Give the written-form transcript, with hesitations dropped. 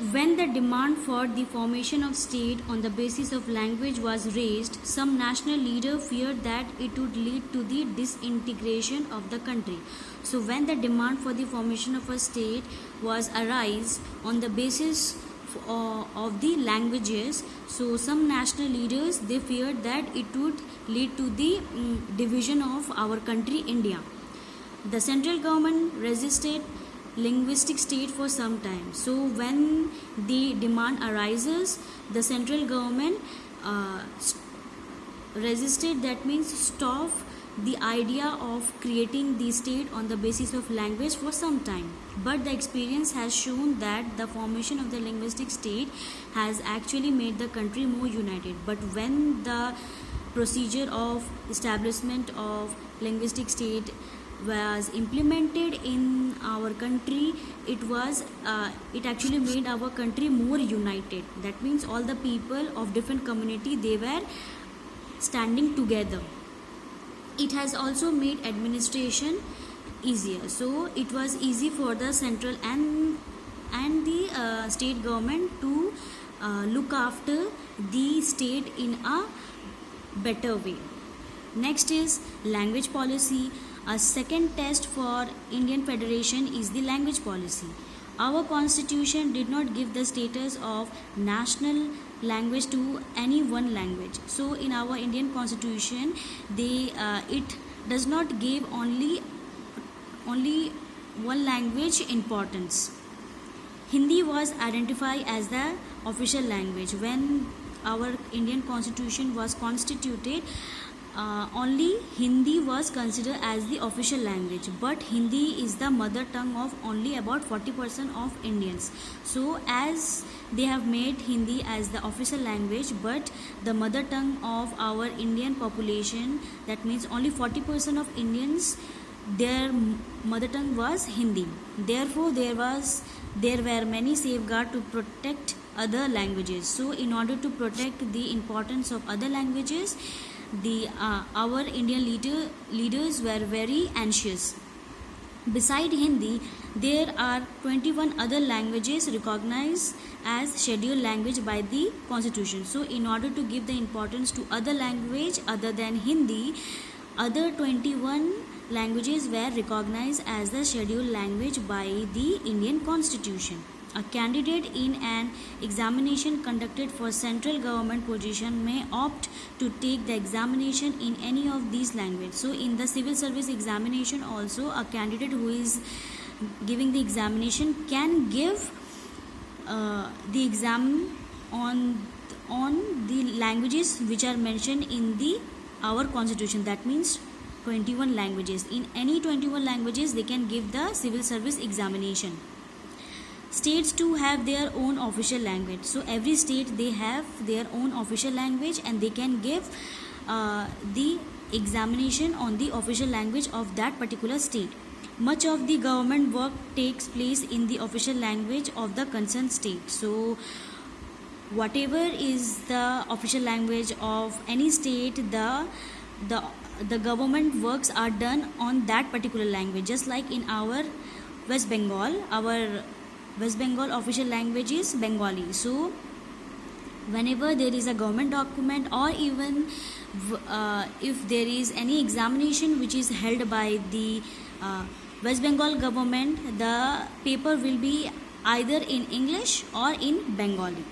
When the demand for the formation of state on the basis of language was raised, some national leader feared that it would lead to the disintegration of the country. So when the demand for the formation of a state was arise on the basis of the languages, so some national leaders, they feared that it would lead to the division of our country India. The central government resisted linguistic state for some time. So when the demand arises, the central government resisted, that means stop the idea of creating the state on the basis of language for some time. But the experience has shown that the formation of the linguistic state has actually made the country more united. But when the procedure of establishment of linguistic state was implemented in our country, it actually made our country more united. That means all the people of different community, they were standing together. It has also made administration easier. So it was easy for the central and the state government to look after the state in a better way. Next is language policy. A second test for Indian Federation is the language policy. Our constitution did not give the status of national language to any one language. So in our Indian constitution, it does not give only one language importance. Hindi was identified as the official language. When our Indian constitution was constituted, only Hindi was considered as the official language, but Hindi is the mother tongue of only about 40% of Indians. So as they have made Hindi as the official language, but the mother tongue of our Indian population, that means only 40% of Indians, their mother tongue was Hindi. Therefore there were many safeguards to protect other languages. So in order to protect the importance of other languages, our Indian leaders were very anxious. Beside Hindi, there are 21 other languages recognized as scheduled language by the constitution. So in order to give the importance to other language other than Hindi, other 21 languages were recognized as the scheduled language by the Indian constitution. A candidate in an examination conducted for central government position may opt to take the examination in any of these languages. So in the civil service examination also, a candidate who is giving the examination can give the exam on the languages which are mentioned in our constitution. That means 21 languages. In any 21 languages, they can give the civil service examination. States too have their own official language. So every state, they have their own official language, and they can give the examination on the official language of that particular state. Much of the government work takes place in the official language of the concerned state. So whatever is the official language of any state, the government works are done on that particular language. Just like in our West Bengal official language is Bengali. So whenever there is a government document, or even if there is any examination which is held by the West Bengal government, the paper will be either in English or in Bengali.